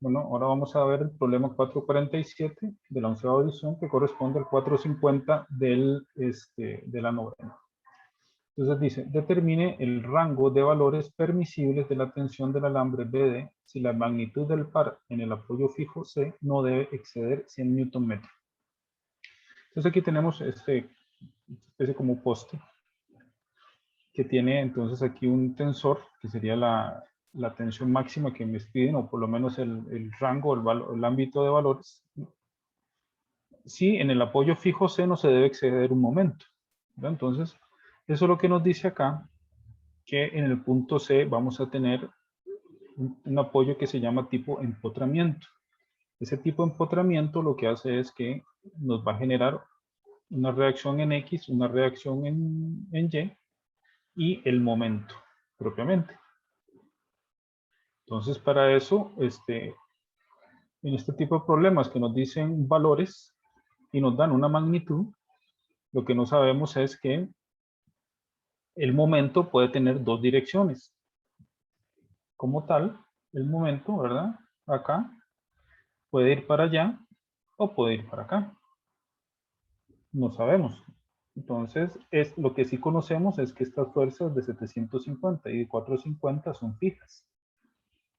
Bueno, ahora vamos a ver el problema 447 de la 11ª edición, que corresponde al 450 de la novena. Entonces dice, determine el rango de valores permisibles de la tensión del alambre BD si la magnitud del par en el apoyo fijo C no debe exceder 100 Nm. Entonces aquí tenemos este especie como poste que tiene entonces aquí un tensor que sería la tensión máxima que me piden, o por lo menos el rango, el ámbito de valores. Si en el apoyo fijo C no se debe exceder un momento, ¿verdad? Entonces, eso es lo que nos dice acá, que en el punto C vamos a tener un apoyo que se llama tipo empotramiento. Ese tipo de empotramiento lo que hace es que nos va a generar una reacción en X, una reacción en Y y el momento propiamente. Entonces, para eso, en este tipo de problemas que nos dicen valores y nos dan una magnitud, lo que no sabemos es que el momento puede tener dos direcciones. Como tal, el momento, ¿verdad? Acá puede ir para allá o puede ir para acá. No sabemos. Entonces, lo que sí conocemos es que estas fuerzas de 750 y de 450 son fijas.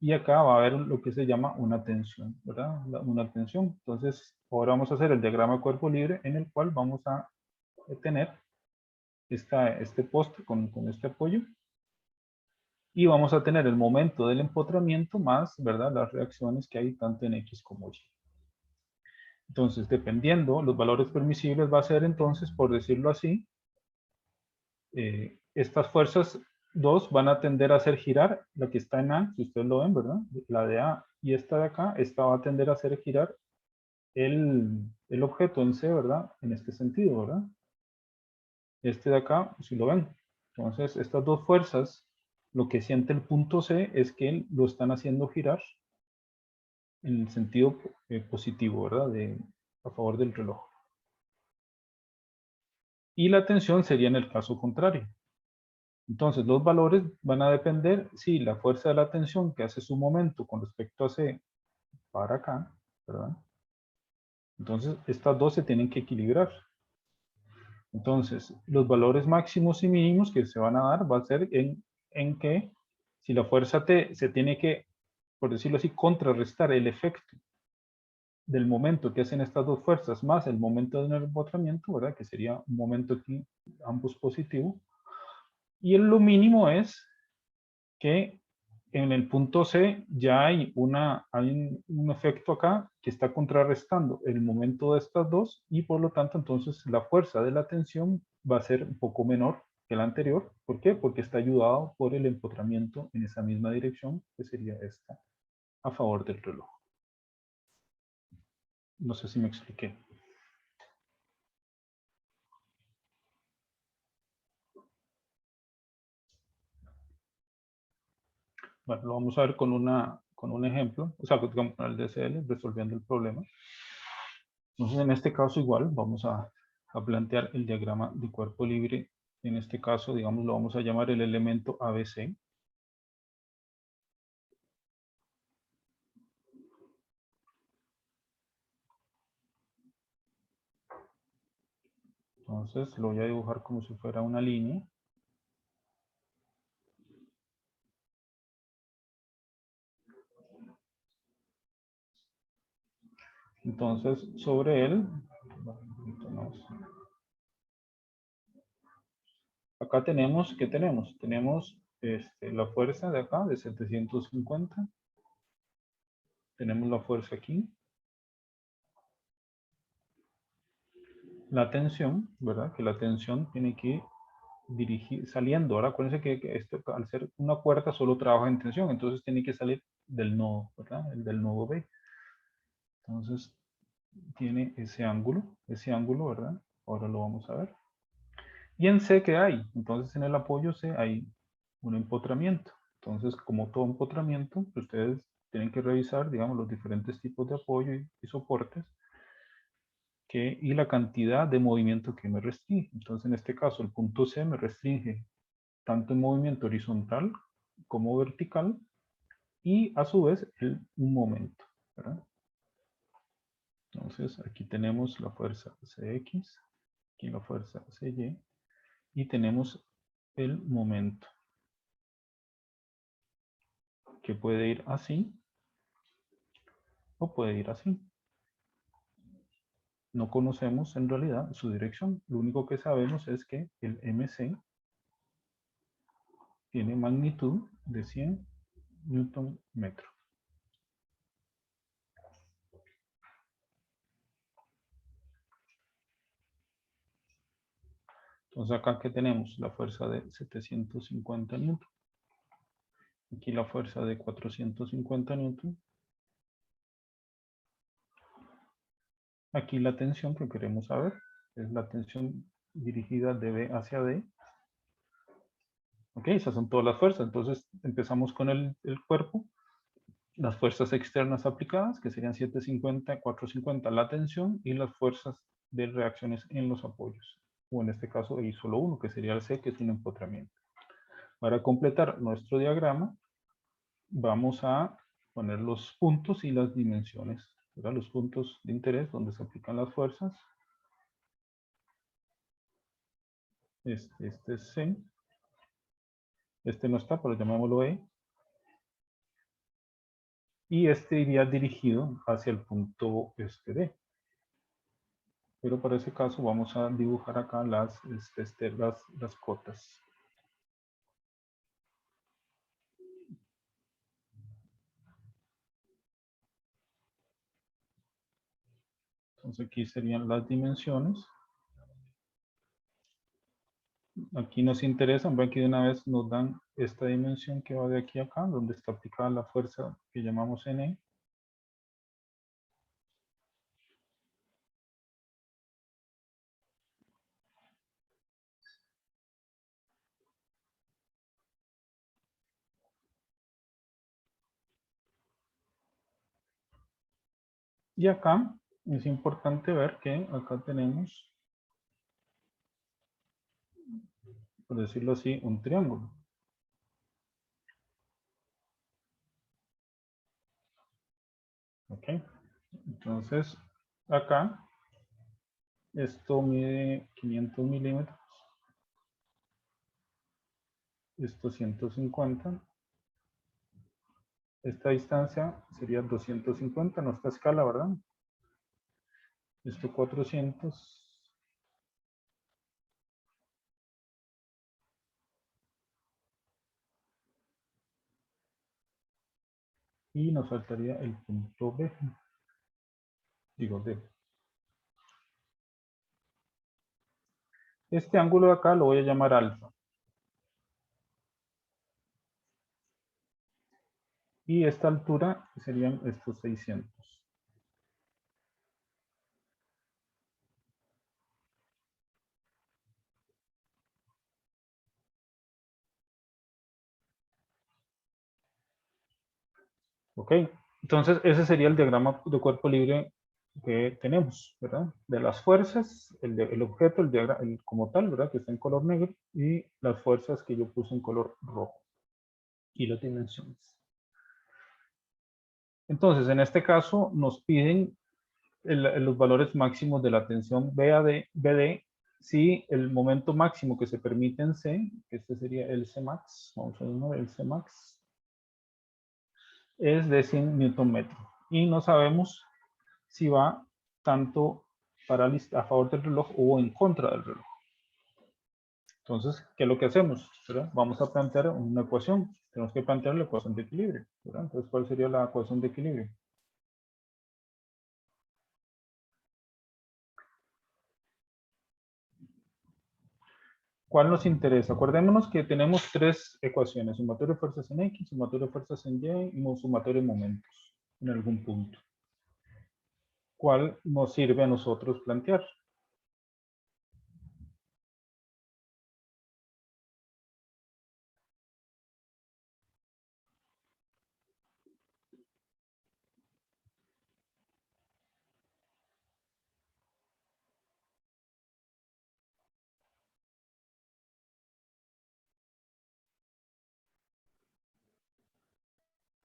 Y acá va a haber lo que se llama una tensión, ¿verdad? Una tensión. Entonces, ahora vamos a hacer el diagrama de cuerpo libre en el cual vamos a tener este poste con este apoyo. Y vamos a tener el momento del empotramiento más, ¿verdad? Las reacciones que hay tanto en X como Y. Entonces, dependiendo, los valores permisibles va a ser entonces, por decirlo así, estas fuerzas 2 van a tender a hacer girar la que está en A, si ustedes lo ven, ¿verdad? La de A y esta de acá, esta va a tender a hacer girar el objeto en C, ¿verdad? En este sentido, ¿verdad? Este de acá, si lo ven. Entonces, estas dos fuerzas, lo que siente el punto C es que lo están haciendo girar en el sentido positivo, ¿verdad? A favor del reloj. Y la tensión sería en el caso contrario. Entonces, los valores van a depender si la fuerza de la tensión que hace su momento con respecto a C para acá, ¿verdad? Entonces, estas dos se tienen que equilibrar. Entonces, los valores máximos y mínimos que se van a dar va a ser en que si la fuerza T se tiene que, por decirlo así, contrarrestar el efecto del momento que hacen estas dos fuerzas más el momento del empotramiento, ¿verdad? Que sería un momento aquí, ambos positivos. Y lo mínimo es que en el punto C ya hay un efecto acá que está contrarrestando el momento de estas dos y por lo tanto entonces la fuerza de la tensión va a ser un poco menor que la anterior. ¿Por qué? Porque está ayudado por el empotramiento en esa misma dirección que sería esta a favor del reloj. No sé si me expliqué. Bueno, lo vamos a ver con un ejemplo, o sea, digamos, con el DCL, resolviendo el problema. Entonces, en este caso igual, vamos a plantear el diagrama de cuerpo libre. En este caso, digamos, lo vamos a llamar el elemento ABC. Entonces, lo voy a dibujar como si fuera una línea. Entonces, sobre él, acá tenemos, ¿qué tenemos? Tenemos la fuerza de acá, de 750. Tenemos la fuerza aquí. La tensión, ¿verdad? Que la tensión tiene que saliendo. Ahora acuérdense que esto, al ser una puerta solo trabaja en tensión, entonces tiene que salir del nodo, ¿verdad? El del nodo B. Entonces tiene ese ángulo, ¿verdad? Ahora lo vamos a ver. Y en C, ¿qué hay? Entonces en el apoyo C hay un empotramiento. Entonces, como todo empotramiento, ustedes tienen que revisar, digamos, los diferentes tipos de apoyo y soportes y la cantidad de movimiento que me restringe. Entonces, en este caso, el punto C me restringe tanto en movimiento horizontal como vertical y a su vez un momento. ¿verdad? Entonces, aquí tenemos la fuerza Cx, aquí la fuerza Cy, y tenemos el momento, que puede ir así, o puede ir así. No conocemos en realidad su dirección. Lo único que sabemos es que el MC tiene magnitud de 100 newton metro. Entonces acá que tenemos la fuerza de 750 newton. Aquí la fuerza de 450 newton. Aquí la tensión que queremos saber es la tensión dirigida de B hacia D. Ok, esas son todas las fuerzas. Entonces empezamos con el cuerpo. Las fuerzas externas aplicadas, que serían 750, 450 la tensión, y las fuerzas de reacciones en los apoyos. O en este caso hay solo uno, que sería el C, que es un empotramiento. Para completar nuestro diagrama, vamos a poner los puntos y las dimensiones, ¿verdad? Los puntos de interés donde se aplican las fuerzas. Este es C. Este no está, pero llamémoslo E. Y este iría dirigido hacia el punto D. Pero para ese caso vamos a dibujar acá las cotas. Entonces aquí serían las dimensiones. Aquí nos interesan, ven que de una vez nos dan esta dimensión que va de aquí a acá, donde está aplicada la fuerza que llamamos N. Y acá es importante ver que acá tenemos, por decirlo así, un triángulo. ¿Ok? Entonces, acá, esto mide 500 milímetros. Esto 150. Esta distancia sería 250, nuestra escala, ¿verdad? Esto 400. Y nos faltaría el punto B. Digo D. Este ángulo de acá lo voy a llamar alfa. Y esta altura serían estos 600. ¿Ok? Entonces, ese sería el diagrama de cuerpo libre que tenemos, ¿verdad? De las fuerzas, el objeto, como tal, ¿verdad? Que está en color negro, y las fuerzas que yo puse en color rojo. Y las dimensiones. Entonces, en este caso, nos piden los valores máximos de la tensión BD, si el momento máximo que se permite en C, que este sería el Cmax, vamos a ver el Cmax, es de 100 Newton metro. Y no sabemos si va tanto a favor del reloj o en contra del reloj. Entonces, ¿qué es lo que hacemos? ¿Verdad? Vamos a plantear una ecuación. Tenemos que plantear la ecuación de equilibrio, ¿verdad? Entonces, ¿cuál sería la ecuación de equilibrio? ¿Cuál nos interesa? Acordémonos que tenemos tres ecuaciones: sumatorio de fuerzas en X, sumatorio de fuerzas en Y y sumatorio de momentos en algún punto. ¿Cuál nos sirve a nosotros plantear?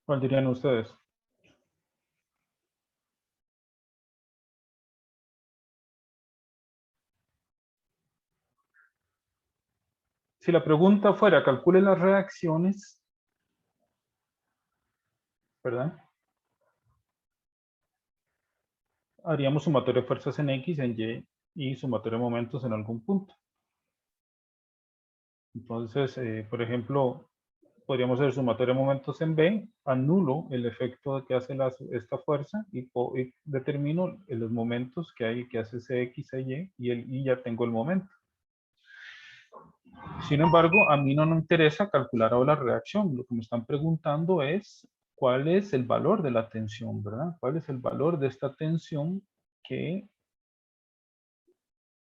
¿Cuál dirían ustedes? Si la pregunta fuera, calcule las reacciones, ¿verdad? Haríamos sumatoria de fuerzas en X, en Y y sumatoria de momentos en algún punto. Entonces, por ejemplo, podríamos hacer sumatoria de momentos en B, anulo el efecto que hace esta fuerza y determino los momentos que hay que hace CX, y ya tengo el momento. Sin embargo, a mí no me interesa calcular ahora la reacción. Lo que me están preguntando es cuál es el valor de la tensión, ¿verdad? ¿Cuál es el valor de esta tensión que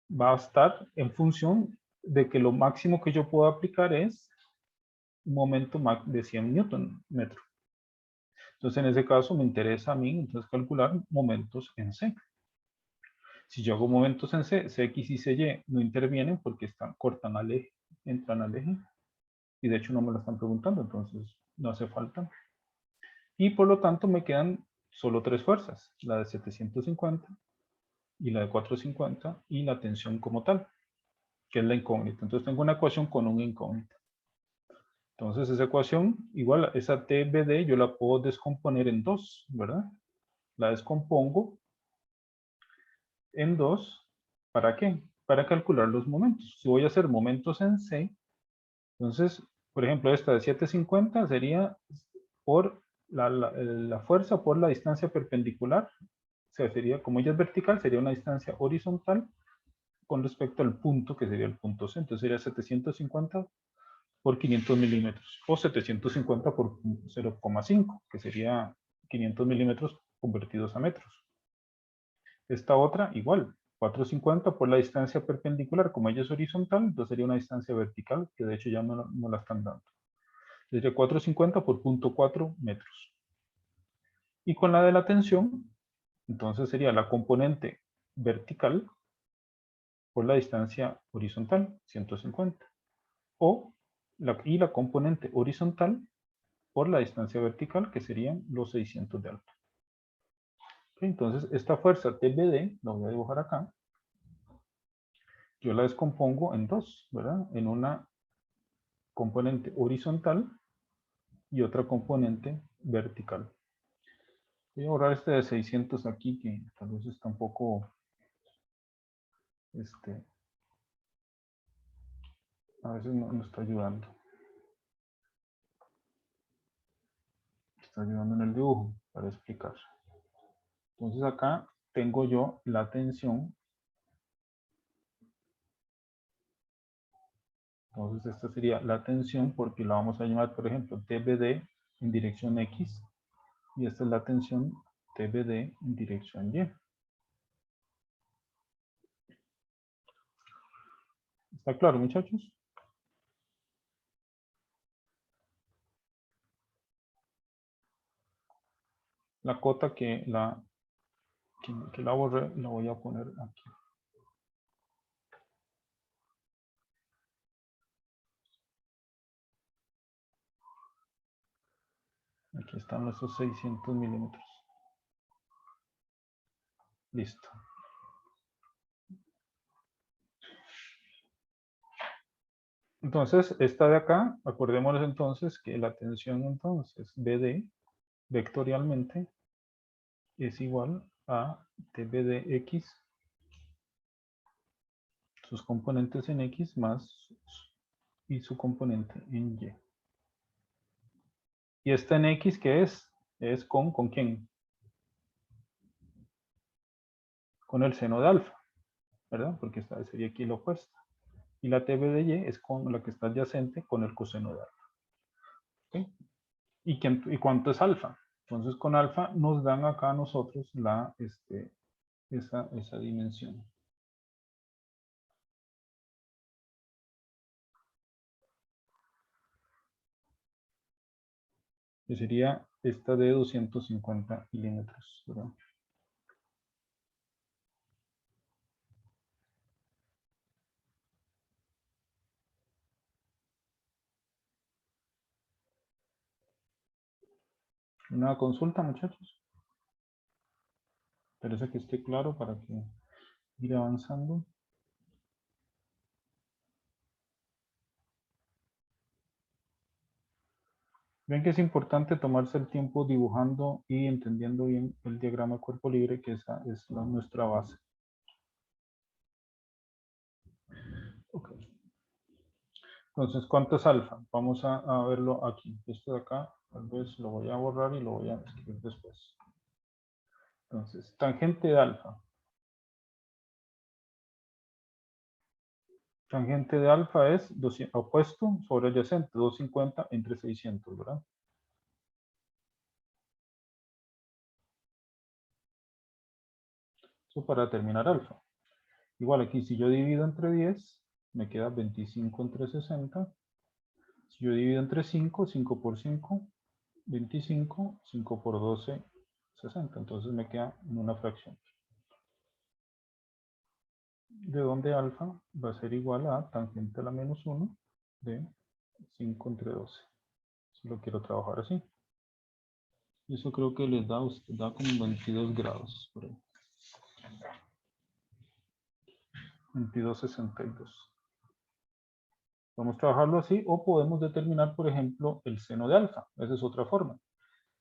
va a estar en función de que lo máximo que yo puedo aplicar es un momento de 100 newton metro? Entonces, en ese caso, me interesa a mí entonces calcular momentos en C. Si yo hago momentos en C, CX y CY no intervienen porque cortan al eje, entran al eje. Y de hecho no me lo están preguntando, entonces no hace falta. Y por lo tanto me quedan solo tres fuerzas, la de 750 y la de 450 y la tensión como tal, que es la incógnita. Entonces tengo una ecuación con un incógnita. Entonces esa ecuación, igual esa TBD, yo la puedo descomponer en dos, ¿verdad? La descompongo en dos, ¿para qué? Para calcular los momentos. Si voy a hacer momentos en C, entonces, por ejemplo, esta de 750 sería por la fuerza por la distancia perpendicular. O sea, sería, como ella es vertical, sería una distancia horizontal con respecto al punto, que sería el punto C. Entonces sería 750 por 500 milímetros. O 750 por 0,5, que sería 500 milímetros convertidos a metros. Esta otra, igual, 450 por la distancia perpendicular. Como ella es horizontal, entonces sería una distancia vertical, que de hecho ya no la están dando. Sería 450 por 0,4 metros. Y con la de la tensión, entonces sería la componente vertical por la distancia horizontal, 150. Y la componente horizontal por la distancia vertical, que serían los 600 de alto. Entonces, esta fuerza TBD, la voy a dibujar acá, yo la descompongo en dos, ¿verdad? En una componente horizontal y otra componente vertical. Voy a borrar este de 600 aquí, que tal vez está un poco, a veces no está ayudando. Está ayudando en el dibujo para explicar. Entonces acá tengo yo la tensión. Entonces esta sería la tensión porque la vamos a llamar, por ejemplo, TBD en dirección X. Y esta es la tensión TBD en dirección Y. ¿Está claro, muchachos? La cota que la borré la voy a poner aquí. Aquí están nuestros 600 milímetros. Listo. Entonces, esta de acá, acordémonos entonces que la tensión entonces BD vectorialmente es igual a TBDX, sus componentes en X más y su componente en Y. ¿Y esta en X qué es? Es ¿con quién? Con el seno de alfa, ¿verdad? Porque esta sería aquí lo opuesto. Y la TB de Y es con la que está adyacente con el coseno de alfa. ¿Okay? ¿Y cuánto es alfa? Entonces con alfa nos dan acá a nosotros esa dimensión. Que sería esta de 250 milímetros, ¿verdad? Una consulta, muchachos. Parece que esté claro para que ir avanzando. Ven que es importante tomarse el tiempo dibujando y entendiendo bien el diagrama de cuerpo libre, que esa es nuestra base. Ok. Entonces, ¿cuánto es alfa? Vamos a verlo aquí. Esto de acá, tal vez lo voy a borrar y lo voy a escribir después. Entonces, tangente de alfa. Tangente de alfa es opuesto sobre adyacente, 250 entre 600, ¿verdad? Eso para determinar alfa. Igual aquí, si yo divido entre 10, me queda 25 entre 60. Si yo divido entre 5, 5 por 5, 25, 5 por 12, 60. Entonces me queda en una fracción. De donde alfa va a ser igual a tangente a la menos 1 de 5 entre 12. Si lo quiero trabajar así. Y eso creo que les da como 22 grados. Por ahí. 22,62. Podemos trabajarlo así o podemos determinar, por ejemplo, el seno de alfa. Esa es otra forma.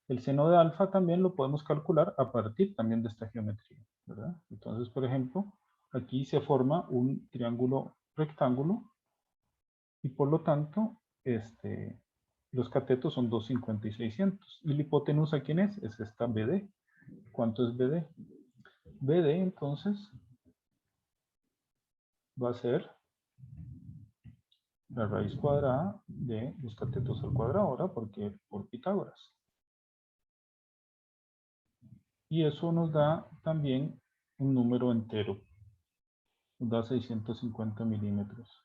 El seno de alfa también lo podemos calcular a partir también de esta geometría, ¿verdad? Entonces, por ejemplo, aquí se forma un triángulo rectángulo y por lo tanto, los catetos son 250 y 600. ¿Y la hipotenusa quién es? Es esta BD. ¿Cuánto es BD? BD entonces va a ser la raíz cuadrada de los catetos al cuadrado, ¿verdad? Porque por Pitágoras. Y eso nos da también un número entero. Nos da 650 milímetros.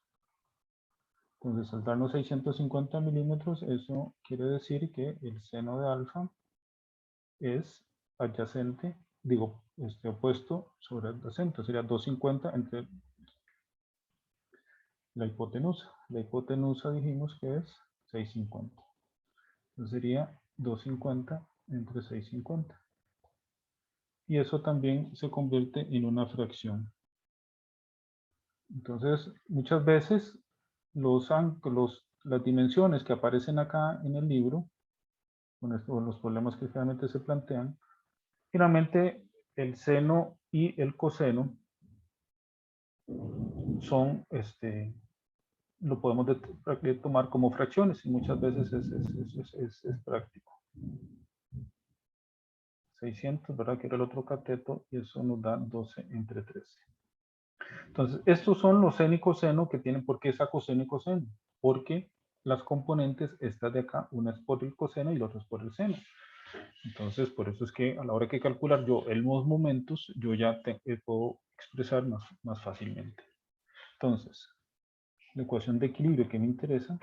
Entonces, al darnos 650 milímetros, eso quiere decir que el seno de alfa es adyacente, digo, opuesto sobre adyacente. Sería 250 entre la hipotenusa. La hipotenusa dijimos que es 650. Entonces sería 250 entre 650. Y eso también se convierte en una fracción. Entonces, muchas veces las dimensiones que aparecen acá en el libro, con los problemas que realmente se plantean, finalmente el seno y el coseno son, lo podemos tomar como fracciones y muchas veces es práctico. 600, ¿verdad? Que era el otro cateto y eso nos da 12 entre 13. Entonces, estos son los seno y coseno que tienen. ¿Por qué saco seno y coseno? Porque las componentes, estas de acá, una es por el coseno y la otra es por el seno. Entonces, por eso es que a la hora que calcular yo los momentos, yo ya puedo expresar más fácilmente. Entonces, la ecuación de equilibrio que me interesa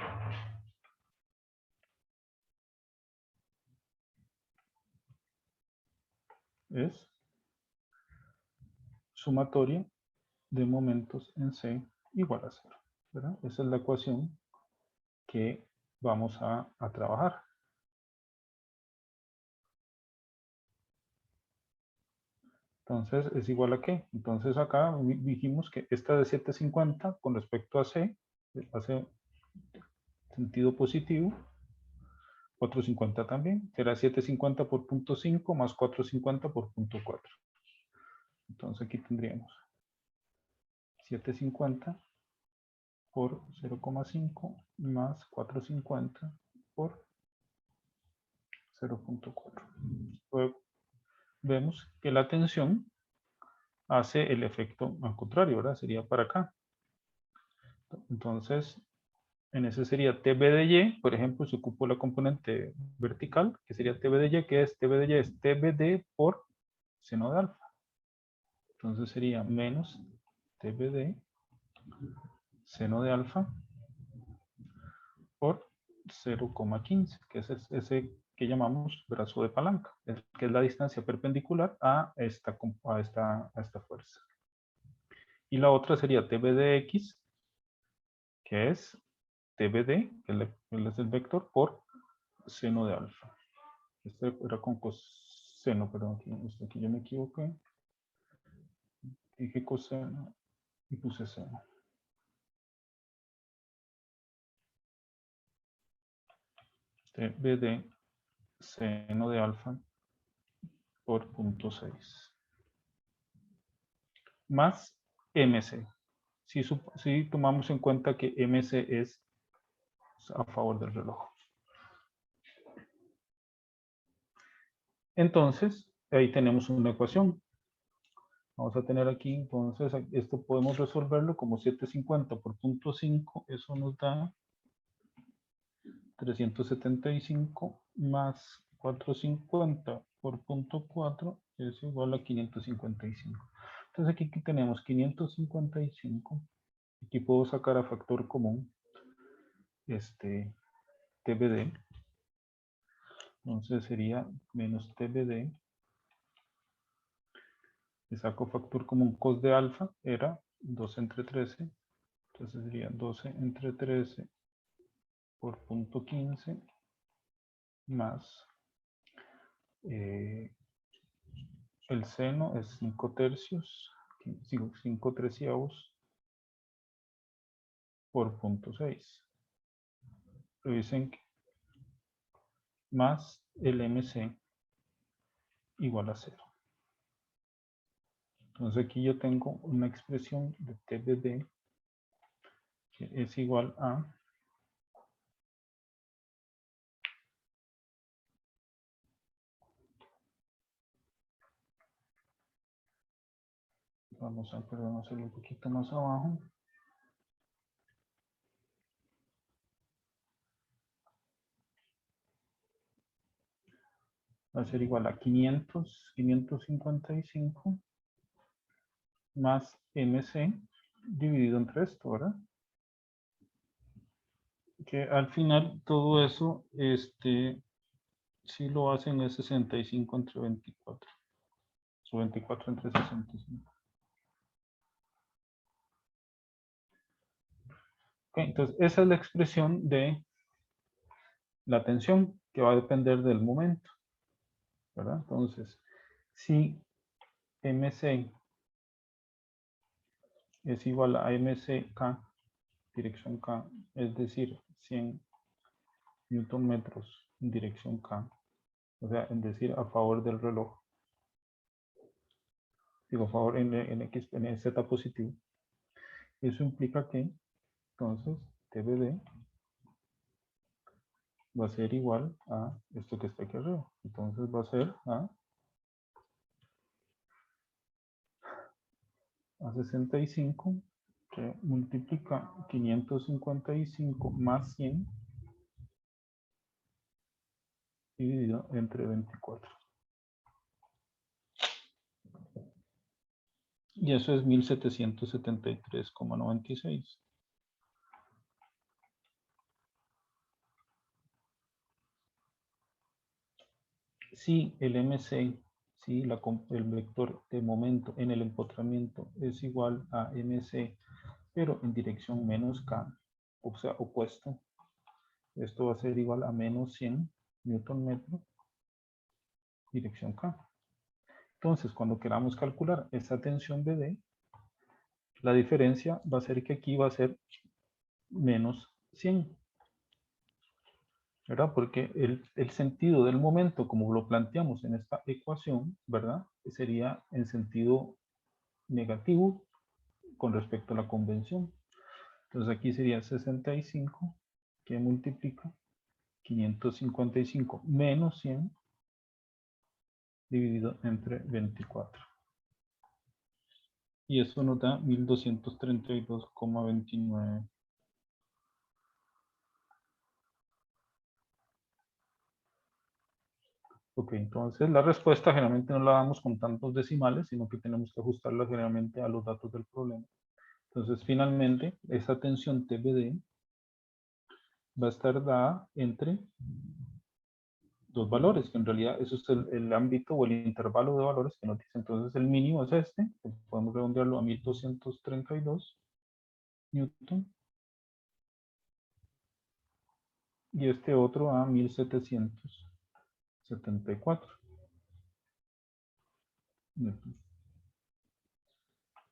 es sumatoria de momentos en C igual a 0. ¿Verdad? Esa es la ecuación que vamos a trabajar. Entonces, ¿es igual a qué? Entonces acá dijimos que esta de 750 con respecto a C hace sentido positivo. 450 también. Será 750 por punto 5 más 450 por punto 4. Entonces aquí tendríamos 750 por 0,5 más 450 por 0,4. Luego vemos que la tensión hace el efecto al contrario, ¿verdad? Sería para acá. Entonces, en ese sería TB de Y, por ejemplo, si ocupo la componente vertical, que sería TB de Y, que es TB de Y, es TBD por seno de alfa. Entonces sería menos TBD seno de alfa por 0,15, que es ese que llamamos brazo de palanca, que es la distancia perpendicular a esta fuerza. Y la otra sería TBDX, que es TBD, que es el vector, por seno de alfa. Este era con coseno, perdón, aquí yo me equivoqué. Dije coseno y puse seno. TBD seno de alfa por 0.6 más MC. Si tomamos en cuenta que MC es a favor del reloj. Entonces, ahí tenemos una ecuación. Vamos a tener aquí, entonces, esto podemos resolverlo como 750 por 0.5. Eso nos da 375 más 450 por 0.4 es igual a 555. Entonces aquí tenemos 555. Aquí puedo sacar a factor común TBD. Entonces sería menos TBD. Le saco factor común cos de alfa, era 12 entre 13. Entonces sería 12 entre 13 por 0.15 más el seno es 5 tercios, 5 treceavos por 0.6. Revisen que más el MC igual a 0. Entonces aquí yo tengo una expresión de TBD que es igual a vamos a hacerlo un poquito más abajo. Va a ser igual a 555 más MC dividido entre esto, ¿verdad? Que al final todo eso, si lo hacen es 65 entre 24. O 24 entre 65. Okay, entonces esa es la expresión de la tensión que va a depender del momento, ¿verdad? Entonces, si MC es igual a MCK, dirección K, es decir, 100 newton metros en dirección K, o sea, es decir, a favor del reloj, digo, a favor en Z positivo, eso implica que, entonces, TBD va a ser igual a esto que está aquí arriba. Entonces va a ser a 65 que multiplica 555 más 100 dividido entre 24. Y eso es 1773,96. Si el MC, si el vector de momento en el empotramiento es igual a MC, pero en dirección menos K, o sea, opuesto, esto va a ser igual a menos 100 newton metro, dirección K. Entonces, cuando queramos calcular esa tensión BD, la diferencia va a ser que aquí va a ser menos 100. ¿Verdad? Porque el sentido del momento, como lo planteamos en esta ecuación, ¿verdad? Sería en sentido negativo con respecto a la convención. Entonces aquí sería 65 que multiplica 555 menos 100 dividido entre 24. Y eso nos da 1232,29. Ok, entonces la respuesta generalmente no la damos con tantos decimales, sino que tenemos que ajustarla generalmente a los datos del problema. Entonces, finalmente, esa tensión TBD va a estar dada entre dos valores, que en realidad eso es el ámbito o el intervalo de valores que nos dice. Entonces, el mínimo es este, podemos redondearlo a 1232 newton, y este otro a 1774 newton.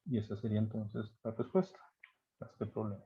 Y esa sería entonces la respuesta a este problema.